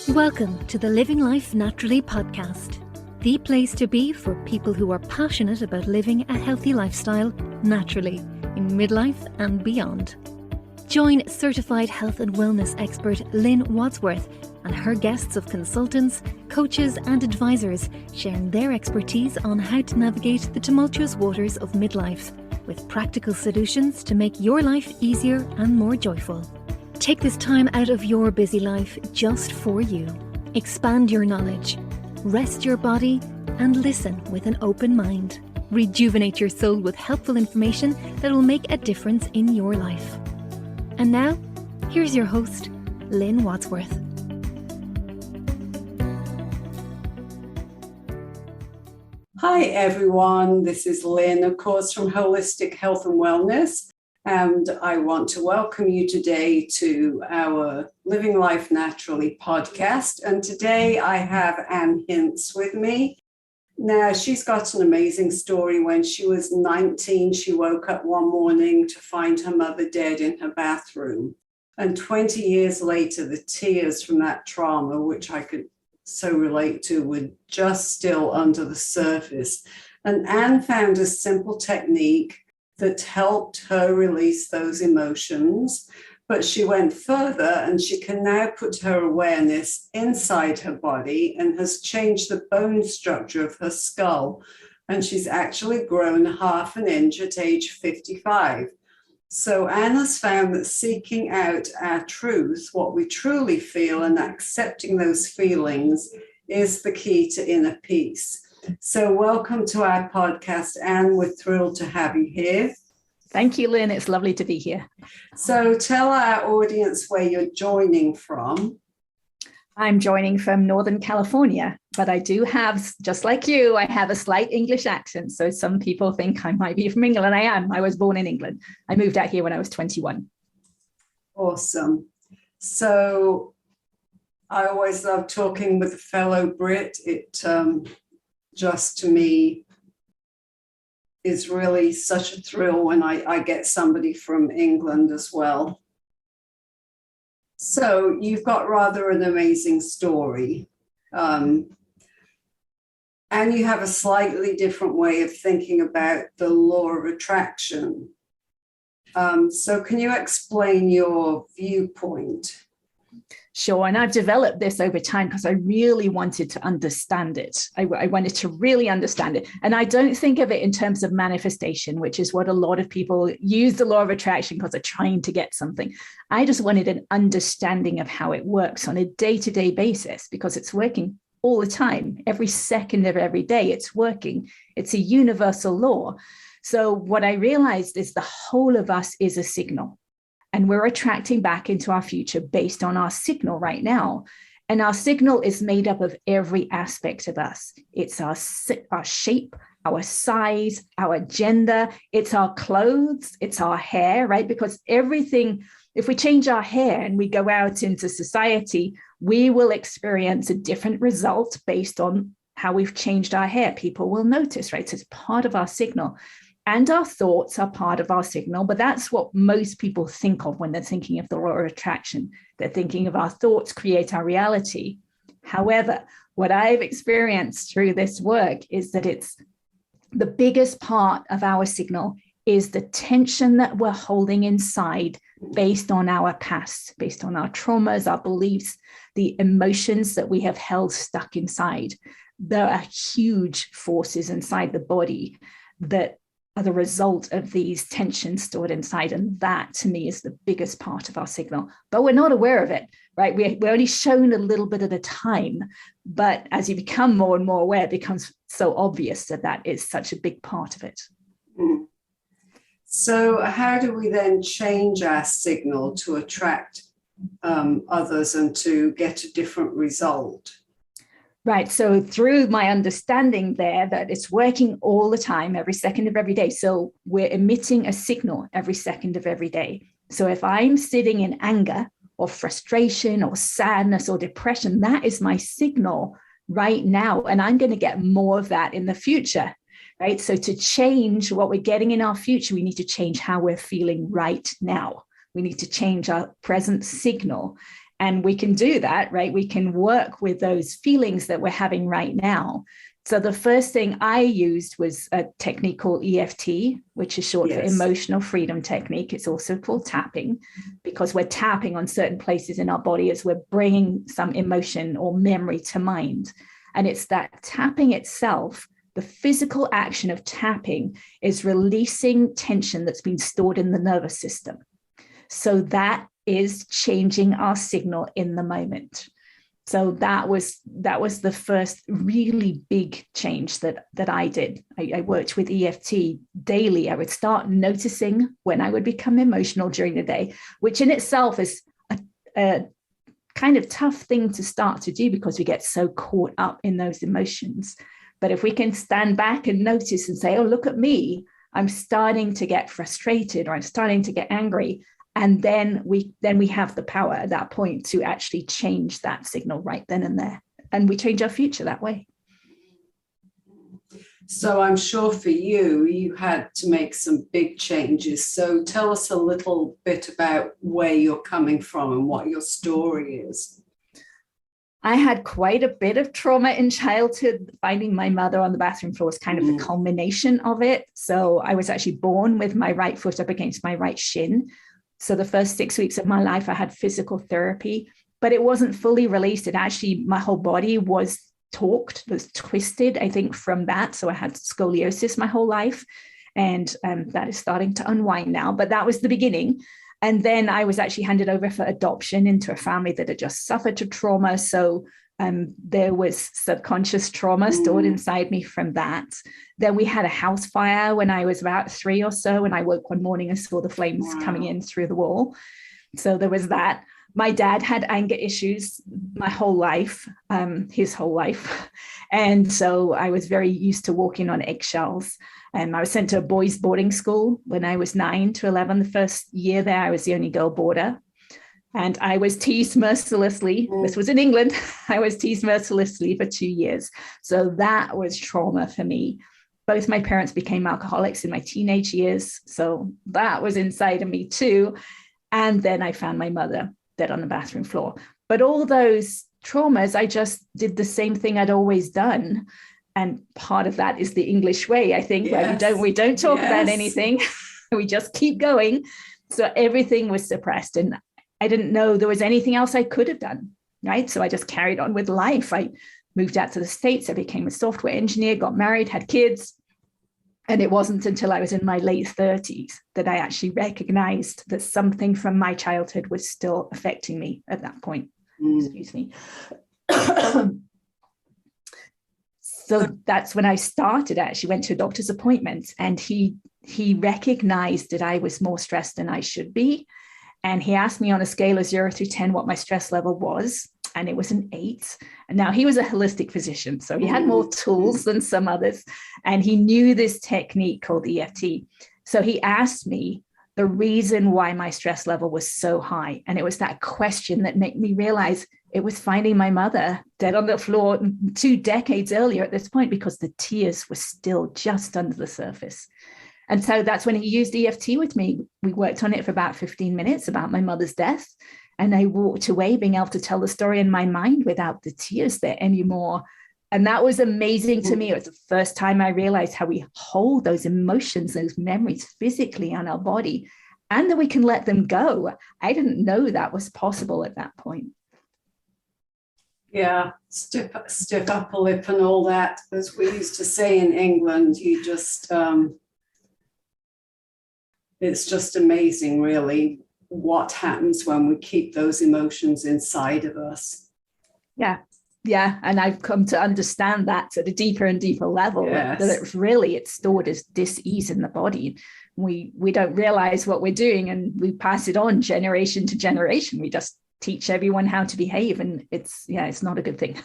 Welcome to the Living Life Naturally podcast, the place to be for people who are passionate about living a healthy lifestyle naturally in midlife and beyond. Join certified health and wellness expert Lynn Wadsworth and her guests of consultants, coaches and advisors sharing their expertise on how to navigate the tumultuous waters of midlife with practical solutions to make your life easier and more joyful. Take this time out of your busy life just for you. Expand your knowledge, rest your body, and listen with an open mind. Rejuvenate your soul with helpful information that will make a difference in your life. And now, here's your host, Lynn Wadsworth. Hi everyone, this is Lynn, of course, from Holistic Health and Wellness. And I want to welcome you today to our Living Life Naturally podcast. And today I have Ann Hince with me. Now, she's got an amazing story. When she was 19, she woke up one morning to find her mother dead in her bathroom. And 20 years later, the tears from that trauma, which I could so relate to, were just still under the surface. And Ann found a simple technique that helped her release those emotions, but she went further and she can now put her awareness inside her body and has changed the bone structure of her skull. And she's actually grown half an inch at age 55. So Anne has found that seeking out our truth, what we truly feel, and accepting those feelings is the key to inner peace. So welcome to our podcast, Anne. We're thrilled to have you here. Thank you, Lynn. It's lovely to be here. So tell our audience where you're joining from. I'm joining from Northern California, but I do have, just like you, I have a slight English accent. So some people think I might be from England. I am. I was born in England. I moved out here when I was 21. Awesome. So I always love talking with a fellow Brit. It just to me is really such a thrill when I get somebody from England as well. So you've got rather an amazing story. And you have a slightly different way of thinking about the law of attraction. So can you explain your viewpoint? Sure. And I've developed this over time because I really wanted to understand it. I wanted to really understand it. And I don't think of it in terms of manifestation, which is what a lot of people use the law of attraction because they're trying to get something. I just wanted an understanding of how it works on a day-to-day basis because it's working all the time. Every second of every day, it's working. It's a universal law. So what I realized is the whole of us is a signal. And we're attracting back into our future based on our signal right now. And our signal is made up of every aspect of us. It's our shape, our size, our gender, it's our clothes, it's our hair, right? Because everything, if we change our hair and we go out into society, we will experience a different result based on how we've changed our hair. People will notice, right? So it's part of our signal. And our thoughts are part of our signal, but that's what most people think of when they're thinking of the law of attraction. They're thinking of our thoughts create our reality. However, what I've experienced through this work is that it's the biggest part of our signal is the tension that we're holding inside based on our past, based on our traumas, our beliefs, the emotions that we have held stuck inside. There are huge forces inside the body that are the result of these tensions stored inside. And that, to me, is the biggest part of our signal. But we're not aware of it, right? We're only shown a little bit at a time. But as you become more and more aware, it becomes so obvious that that is such a big part of it. Mm. So how do we then change our signal to attract others and to get a different result? Right. So through my understanding there that it's working all the time, every second of every day. So we're emitting a signal every second of every day. So if I'm sitting in anger or frustration or sadness or depression, that is my signal right now. And I'm going to get more of that in the future. Right. So to change what we're getting in our future, we need to change how we're feeling right now. We need to change our present signal. And we can do that, right? We can work with those feelings that we're having right now. So the first thing I used was a technique called EFT, which is short for emotional freedom technique. It's also called tapping, because we're tapping on certain places in our body as we're bringing some emotion or memory to mind. And it's that tapping itself, the physical action of tapping, is releasing tension that's been stored in the nervous system. So that is changing our signal in the moment. So that was the first really big change that I did. I worked with EFT daily. I would start noticing when I would become emotional during the day, which in itself is a kind of tough thing to start to do because we get so caught up in those emotions. But if we can stand back and notice and say, oh, look at me, I'm starting to get frustrated, or I'm starting to get angry. And then we have the power at that point to actually change that signal right then and there. And we change our future that way. So I'm sure for you, you had to make some big changes. So tell us a little bit about where you're coming from and what your story is. I had quite a bit of trauma in childhood. Finding my mother on the bathroom floor was kind of the culmination of it. So I was actually born with my right foot up against my right shin. So the first 6 weeks of my life, I had physical therapy, but it wasn't fully released. It actually, my whole body was twisted, I think, from that. So I had scoliosis my whole life, and that is starting to unwind now. But that was the beginning. And then I was actually handed over for adoption into a family that had just suffered a trauma. So there was subconscious trauma stored inside me from that. Then we had a house fire when I was about 3 or so, and I woke one morning and saw the flames coming in through the wall. So there was that. My dad had anger issues my whole life, his whole life. And so I was very used to walking on eggshells. I was sent to a boys' boarding school when I was 9 to 11. The first year there, I was the only girl boarder. And I was teased mercilessly. This was in England. I was teased mercilessly for 2 years. So that was trauma for me. Both my parents became alcoholics in my teenage years. So that was inside of me too. And then I found my mother dead on the bathroom floor. But all those traumas, I just did the same thing I'd always done. And part of that is the English way, I think, where we don't talk about anything. We just keep going. So everything was suppressed. And I didn't know there was anything else I could have done, right? So I just carried on with life. I moved out to the States. I became a software engineer, got married, had kids. And it wasn't until I was in my late 30s that I actually recognized that something from my childhood was still affecting me at that point. Excuse me. So that's when I started. I actually went to a doctor's appointment, and he recognized that I was more stressed than I should be. And he asked me on a scale of 0 to 10 what my stress level was. And it was an 8. And now he was a holistic physician, so he had more tools than some others. And he knew this technique called EFT. So he asked me the reason why my stress level was so high. And it was that question that made me realize it was finding my mother dead on the floor 2 decades earlier at this point, because the tears were still just under the surface. And so that's when he used EFT with me. We worked on it for about 15 minutes about my mother's death. And I walked away being able to tell the story in my mind without the tears there anymore. And that was amazing to me. It was the first time I realized how we hold those emotions, those memories physically on our body, and that we can let them go. I didn't know that was possible at that point. Yeah, stiff upper lip and all that, as we used to say in England. You just, it's just amazing, really, what happens when we keep those emotions inside of us. Yeah. And I've come to understand that at a deeper and deeper level, that it's stored as dis-ease in the body. We don't realize what we're doing, and we pass it on generation to generation. We just teach everyone how to behave, and it's not a good thing.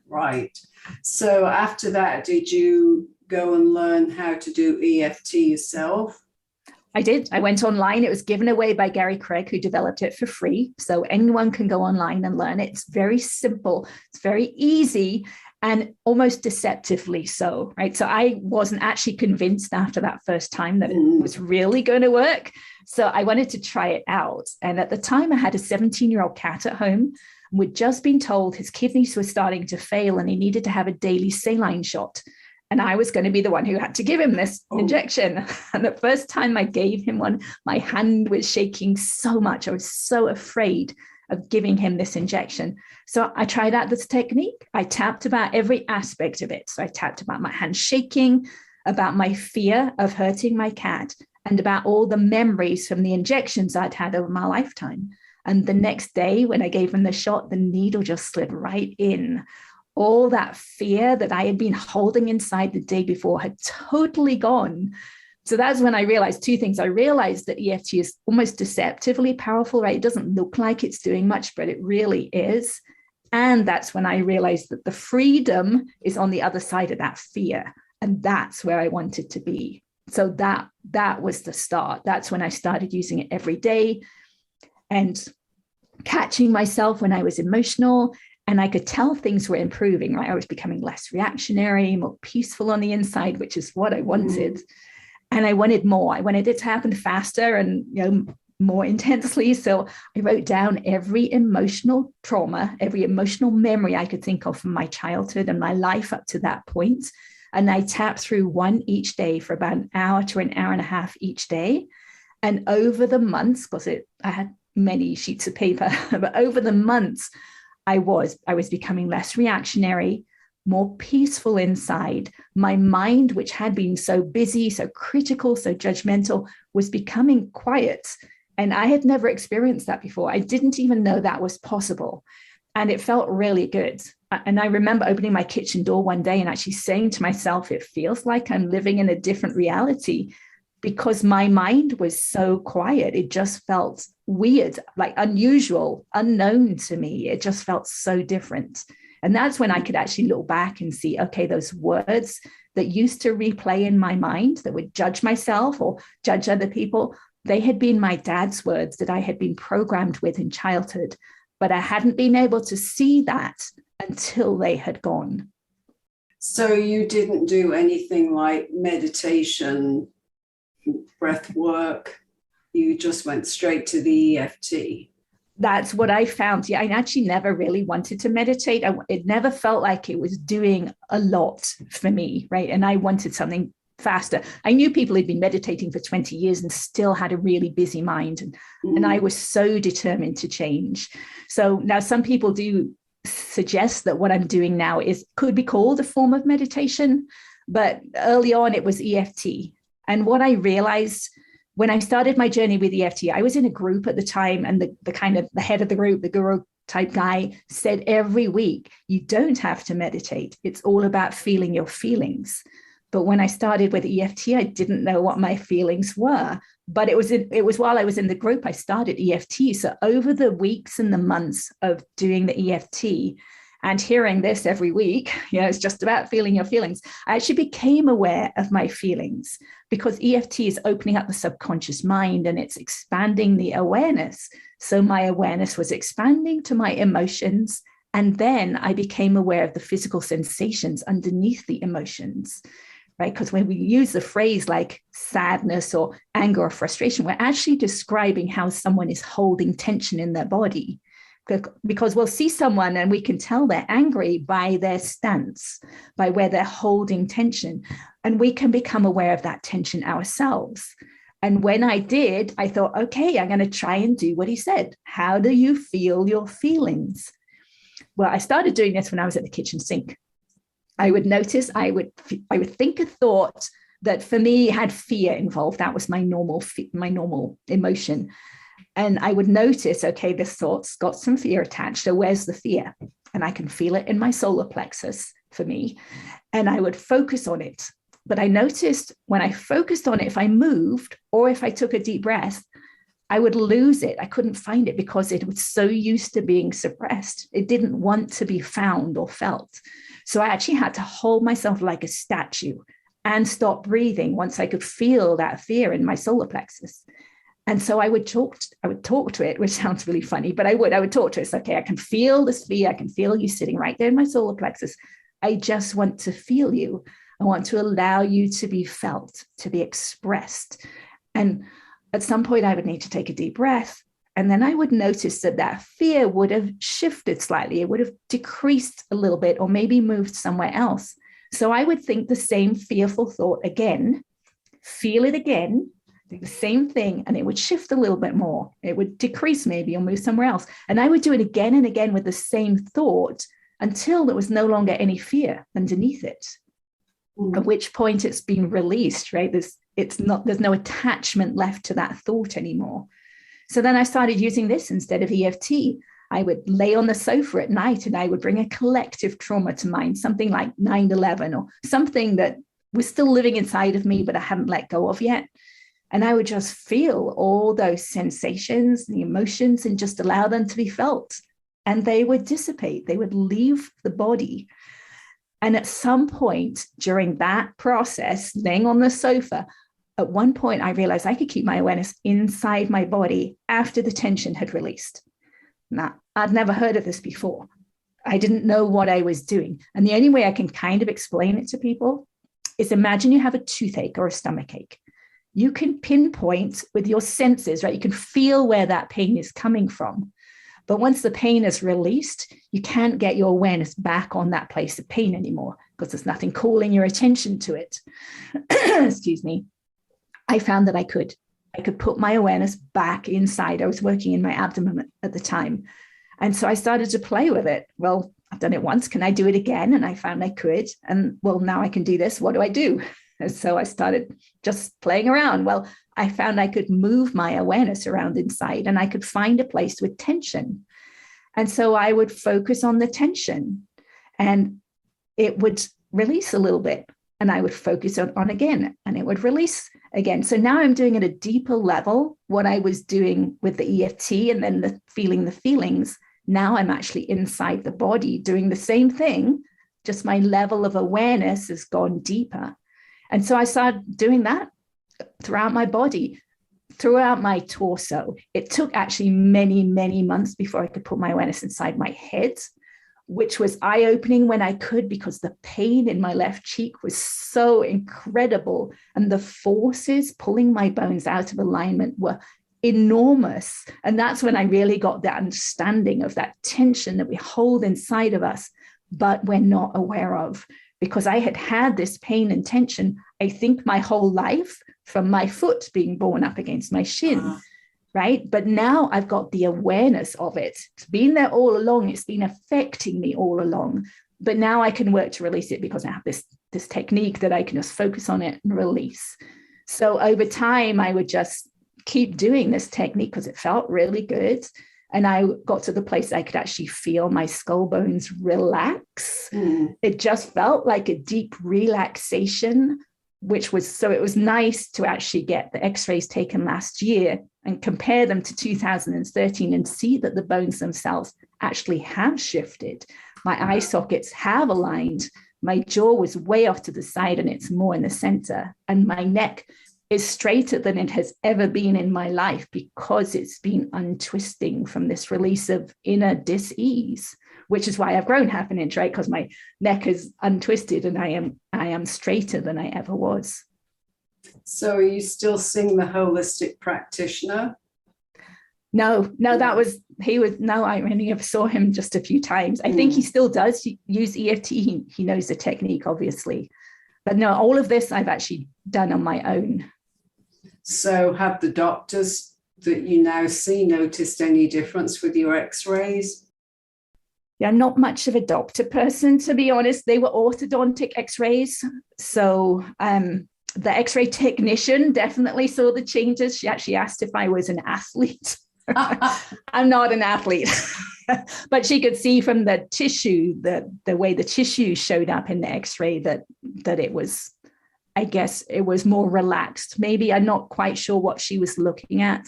Right. So after that, did you go and learn how to do EFT yourself? I did. I went online. It was given away by Gary Craig, who developed it for free. So anyone can go online and learn it. It's very simple. It's very easy. and almost deceptively so, right? So I wasn't actually convinced after that first time that it was really going to work. So I wanted to try it out. And at the time, I had a 17-year-old cat at home. We'd just been told his kidneys were starting to fail and he needed to have a daily saline shot. And I was going to be the one who had to give him this injection. And the first time I gave him one, my hand was shaking so much. I was so afraid of giving him this injection. So I tried out this technique. I tapped about every aspect of it. So I tapped about my hand shaking, about my fear of hurting my cat, and about all the memories from the injections I'd had over my lifetime. And the next day when I gave him the shot, the needle just slid right in. All that fear that I had been holding inside the day before had totally gone. So that's when I realized two things. I realized that EFT is almost deceptively powerful, right? It doesn't look like it's doing much, but it really is. And that's when I realized that the freedom is on the other side of that fear. And that's where I wanted to be. So that was the start. That's when I started using it every day and catching myself when I was emotional. And I could tell things were improving, right? I was becoming less reactionary, more peaceful on the inside, which is what I wanted. And I wanted more. I wanted it to happen faster and, more intensely. So I wrote down every emotional trauma, every emotional memory I could think of from my childhood and my life up to that point. And I tapped through one each day for about an hour to an hour and a half each day. And over the months, because I had many sheets of paper, but over the months, I was becoming less reactionary, more peaceful inside. My mind, which had been so busy, so critical, so judgmental, was becoming quiet. And I had never experienced that before. I didn't even know that was possible. And it felt really good. And I remember opening my kitchen door one day and actually saying to myself, it feels like I'm living in a different reality, because my mind was so quiet. It just felt weird, like unusual, unknown to me. It just felt so different. And that's when I could actually look back and see, okay, those words that used to replay in my mind that would judge myself or judge other people, they had been my dad's words that I had been programmed with in childhood, but I hadn't been able to see that until they had gone. So you didn't do anything like meditation, breath work, you just went straight to the EFT? That's what I found. Yeah, I actually never really wanted to meditate. It never felt like it was doing a lot for me, right? And I wanted something faster. I knew people who'd been meditating for 20 years and still had a really busy mind. And I was so determined to change. So now some people do suggest that what I'm doing now could be called a form of meditation, but early on it was EFT. And what I realized when I started my journey with EFT, I was in a group at the time, and the kind of the head of the group, the guru type guy, said every week, you don't have to meditate. It's all about feeling your feelings. But when I started with EFT, I didn't know what my feelings were. But it was while I was in the group, I started EFT. So over the weeks and the months of doing the EFT and hearing this every week, it's just about feeling your feelings, I actually became aware of my feelings, because EFT is opening up the subconscious mind and it's expanding the awareness. So my awareness was expanding to my emotions. And then I became aware of the physical sensations underneath the emotions, right? Because when we use the phrase like sadness or anger or frustration, we're actually describing how someone is holding tension in their body. Because we'll see someone and we can tell they're angry by their stance, by where they're holding tension. And we can become aware of that tension ourselves. And when I did, I thought, okay, I'm going to try and do what he said. How do you feel your feelings? Well, I started doing this when I was at the kitchen sink. I would notice, I would think a thought that for me had fear involved. That was my normal emotion. And I would notice, okay, this thought's got some fear attached. So where's the fear? And I can feel it in my solar plexus for me. And I would focus on it. But I noticed when I focused on it, if I moved or if I took a deep breath, I would lose it. I couldn't find it because it was so used to being suppressed. It didn't want to be found or felt. So I actually had to hold myself like a statue and stop breathing once I could feel that fear in my solar plexus. And so I would talk to it, which sounds really funny, but I would talk to it. It's okay, I can feel this fear. I can feel you sitting right there in my solar plexus. I just want to feel you. I want to allow you to be felt, to be expressed. And at some point, I would need to take a deep breath. And then I would notice that that fear would have shifted slightly. It would have decreased a little bit, or maybe moved somewhere else. So I would think the same fearful thought again, feel it again, do the same thing, and it would shift a little bit more. It would decrease maybe or move somewhere else. And I would do it again and again with the same thought until there was no longer any fear underneath it. At which point it's been released, right? There's no attachment left to that thought anymore. So then I started using this instead of EFT. I would lay on the sofa at night and I would bring a collective trauma to mind, something like 9/11 or something that was still living inside of me, but I hadn't let go of yet. And I would just feel all those sensations, the emotions, and just allow them to be felt. And they would dissipate. They would leave the body. And at some point during that process, laying on the sofa, at one point I realized I could keep my awareness inside my body after the tension had released. Now, I'd never heard of this before. I didn't know what I was doing. And the only way I can kind of explain it to people is imagine you have a toothache or a stomach ache. You can pinpoint with your senses, right? You can feel where that pain is coming from. But once the pain is released, you can't get your awareness back on that place of pain anymore because there's nothing calling your attention to it. Excuse me. I found that I could put my awareness back inside. I was working in my abdomen at the time. And so I started to play with it. Well, I've done it once. Can I do it again? And I found I could. And well, now I can do this. What do I do? And so I started just playing around. Well, I found I could move my awareness around inside and I could find a place with tension. And so I would focus on the tension and it would release a little bit. And I would focus on again and it would release again. So now I'm doing at a deeper level what I was doing with the EFT and then the feelings. Now I'm actually inside the body doing the same thing, just my level of awareness has gone deeper. And so I started doing that throughout my body, throughout my torso. It took actually many, many months before I could put my awareness inside my head, which was eye-opening when I could, because the pain in my left cheek was so incredible. And the forces pulling my bones out of alignment were enormous. And that's when I really got that understanding of that tension that we hold inside of us, but we're not aware of. Because I had had this pain and tension, I think my whole life, from my foot being borne up against my shin, right? But now I've got the awareness of it. It's been there all along. It's been affecting me all along. But now I can work to release it because I have this technique that I can just focus on it and release. So over time, I would just keep doing this technique because it felt really good. And I got to the place I could actually feel my skull bones relax. It just felt like a deep relaxation, which was, so it was nice to actually get the x-rays taken last year and compare them to 2013 and see that the bones themselves actually have shifted. My eye sockets have aligned. My jaw was way off to the side and it's more in the center. And my neck is straighter than it has ever been in my life because it's been untwisting from this release of inner dis-ease, which is why I've grown 1/2 inch, right? Because my neck is untwisted and I am straighter than I ever was. So are you still seeing the holistic practitioner? No, I only ever saw him just a few times. I think he still does use EFT. He knows the technique, obviously. But no, all of this I've actually done on my own. So have the doctors that you now see noticed any difference with your x-rays? Yeah, not much of a doctor person, to be honest. They were orthodontic x-rays. So the x-ray technician definitely saw the changes. She actually asked if I was an athlete. I'm not an athlete. But she could see from the tissue, the way the tissue showed up in the x-ray that it was, I guess it was more relaxed. Maybe I'm not quite sure what she was looking at.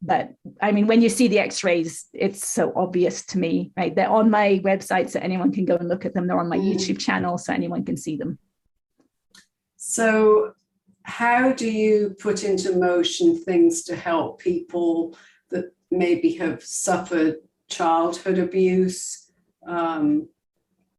But I mean, when you see the x-rays, it's so obvious to me, right? They're on my website so anyone can go and look at them. They're on my YouTube channel so anyone can see them. So how do you put into motion things to help people that maybe have suffered childhood abuse,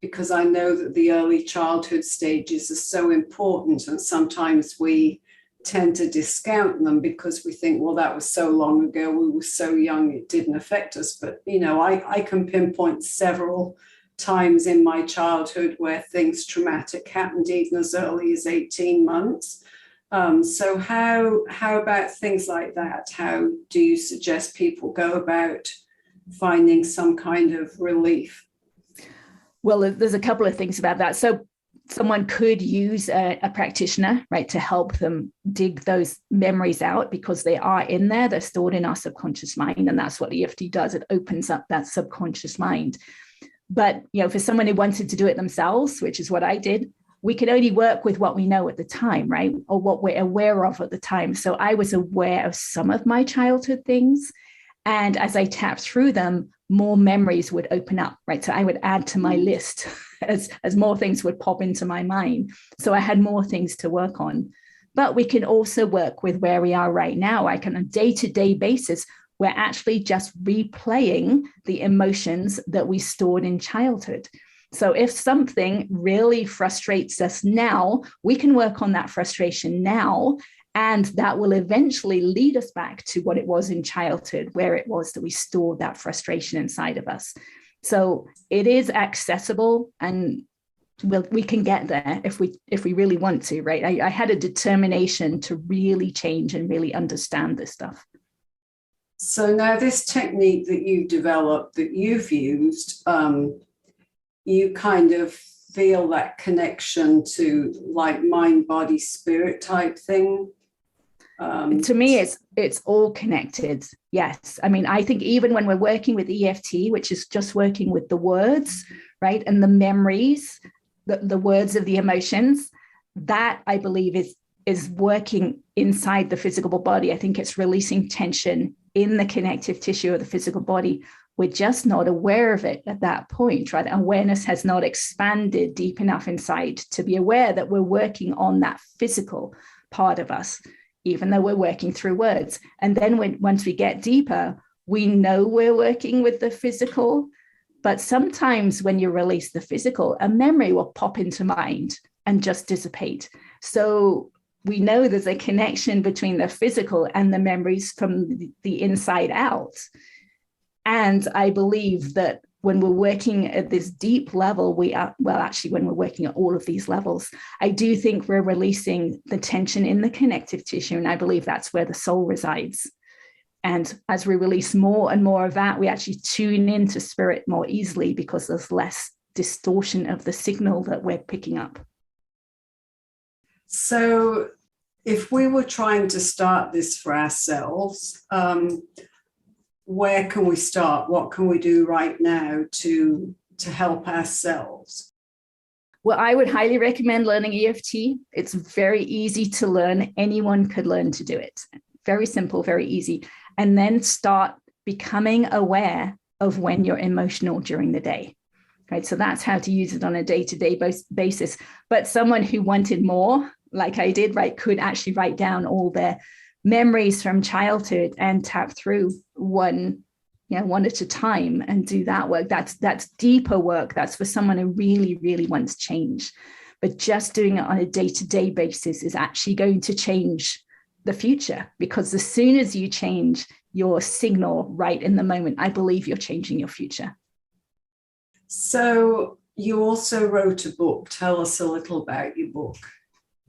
because I know that the early childhood stages are so important, and sometimes we tend to discount them because we think, well, that was so long ago, we were so young, it didn't affect us. But, I can pinpoint several times in my childhood where things traumatic happened even as early as 18 months. So how about things like that? How do you suggest people go about finding some kind of relief? Well, there's a couple of things about that. So someone could use a practitioner, right, to help them dig those memories out, because they are in there, they're stored in our subconscious mind. And that's what EFT does. It opens up that subconscious mind. But, for someone who wanted to do it themselves, which is what I did, we can only work with what we know at the time, right? Or what we're aware of at the time. So I was aware of some of my childhood things. And as I tapped through them, more memories would open up, right? So I would add to my list as more things would pop into my mind. So I had more things to work on. But we can also work with where we are right now. Like on a day-to-day basis, we're actually just replaying the emotions that we stored in childhood. So if something really frustrates us now, we can work on that frustration now, and that will eventually lead us back to what it was in childhood, where it was that we stored that frustration inside of us. So it is accessible, and we can get there if we really want to, right? I had a determination to really change and really understand this stuff. So now this technique that you've developed, that you've used, you kind of feel that connection to like mind, body, spirit type thing. To me, it's all connected. Yes. I mean, I think even when we're working with EFT, which is just working with the words, right, and the memories, the words of the emotions, that I believe is working inside the physical body. I think it's releasing tension in the connective tissue of the physical body. We're just not aware of it at that point, right? Awareness has not expanded deep enough inside to be aware that we're working on that physical part of us, even though we're working through words. And then once we get deeper, we know we're working with the physical. But sometimes when you release the physical, a memory will pop into mind and just dissipate. So we know there's a connection between the physical and the memories from the inside out. And I believe that when we're working at this deep level, when we're working at all of these levels, I do think we're releasing the tension in the connective tissue. And I believe that's where the soul resides. And as we release more and more of that, we actually tune into spirit more easily, because there's less distortion of the signal that we're picking up. So if we were trying to start this for ourselves, where can we start? What can we do right now to help ourselves? Well, I would highly recommend learning EFT. It's very easy to learn. Anyone could learn to do it. Very simple, very easy. And then start becoming aware of when you're emotional during the day. Right? So that's how to use it on a day-to-day basis. But someone who wanted more, like I did, right, could actually write down all their memories from childhood and tap through one at a time and do that work. That's deeper work. That's for someone who really, really wants change. But just doing it on a day-to-day basis is actually going to change the future, because as soon as you change your signal right in the moment, I believe you're changing your future. So you also wrote a book. Tell us a little about your book.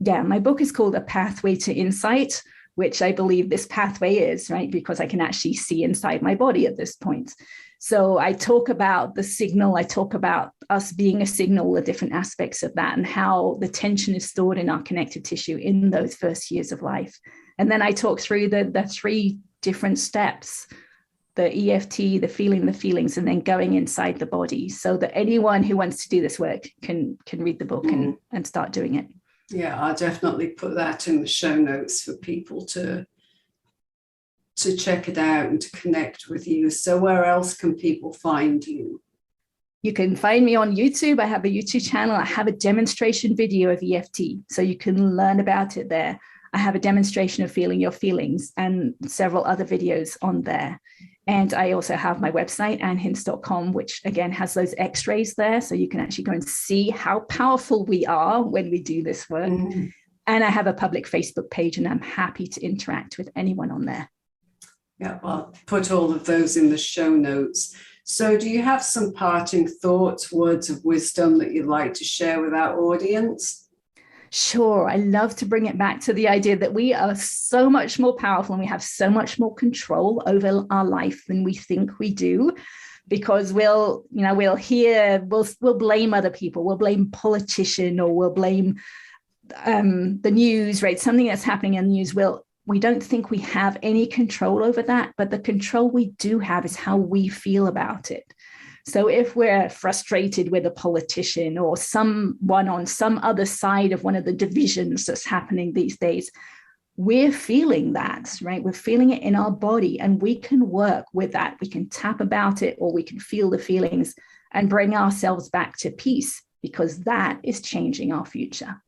Yeah, my book is called A Pathway to Insight, which I believe this pathway is, right? Because I can actually see inside my body at this point. So I talk about the signal. I talk about us being a signal, the different aspects of that, and how the tension is stored in our connective tissue in those first years of life. And then I talk through the three different steps, the EFT, the feeling the feelings, and then going inside the body, so that anyone who wants to do this work can read the book and start doing it. Yeah, I'll definitely put that in the show notes for people to check it out and to connect with you. So where else can people find you? You can find me on YouTube. I have a YouTube channel. I have a demonstration video of EFT, so you can learn about it there. I have a demonstration of feeling your feelings and several other videos on there. And I also have my website, annhince.com, which again has those x-rays there. So you can actually go and see how powerful we are when we do this work. Mm-hmm. And I have a public Facebook page, and I'm happy to interact with anyone on there. Yeah, I'll put all of those in the show notes. So do you have some parting thoughts, words of wisdom that you'd like to share with our audience? Sure. I love to bring it back to the idea that we are so much more powerful and we have so much more control over our life than we think we do, because we'll blame other people. We'll blame politician, or we'll blame the news, right? Something that's happening in the news. We don't think we have any control over that, but the control we do have is how we feel about it. So if we're frustrated with a politician or someone on some other side of one of the divisions that's happening these days, we're feeling that, right? We're feeling it in our body, and we can work with that. We can tap about it, or we can feel the feelings and bring ourselves back to peace, because that is changing our future.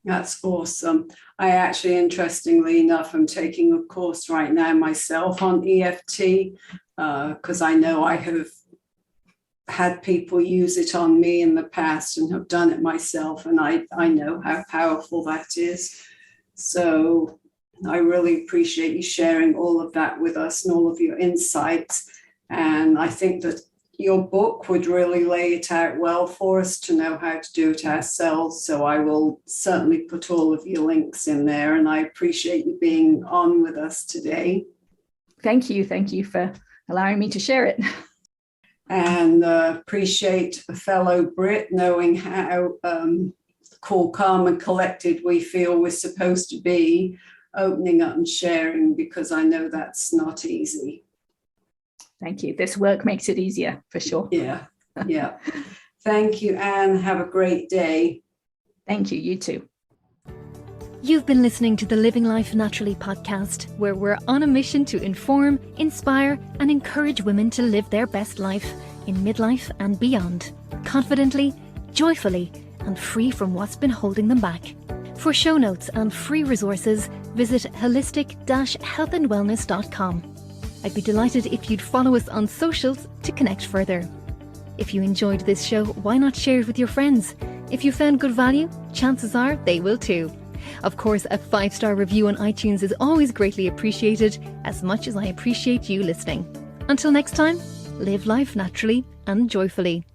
That's awesome. I actually, interestingly enough, I'm taking a course right now myself on EFT, because I know I have had people use it on me in the past and have done it myself, and I know how powerful that is. So I really appreciate you sharing all of that with us and all of your insights. And I think that your book would really lay it out well for us to know how to do it ourselves. So I will certainly put all of your links in there, and I appreciate you being on with us today. Thank you. Thank you for allowing me to share it. And appreciate a fellow Brit knowing how cool, calm and collected we feel we're supposed to be, opening up and sharing, because I know that's not easy. Thank you. This work makes it easier, for sure. Yeah. Thank you, Anne. Have a great day. Thank you. You too. You've been listening to the Living Life Naturally podcast, where we're on a mission to inform, inspire, and encourage women to live their best life in midlife and beyond, confidently, joyfully, and free from what's been holding them back. For show notes and free resources, visit holistic-healthandwellness.com. I'd be delighted if you'd follow us on socials to connect further. If you enjoyed this show, why not share it with your friends? If you found good value, chances are they will too. Of course, a 5-star review on iTunes is always greatly appreciated, as much as I appreciate you listening. Until next time, live life naturally and joyfully.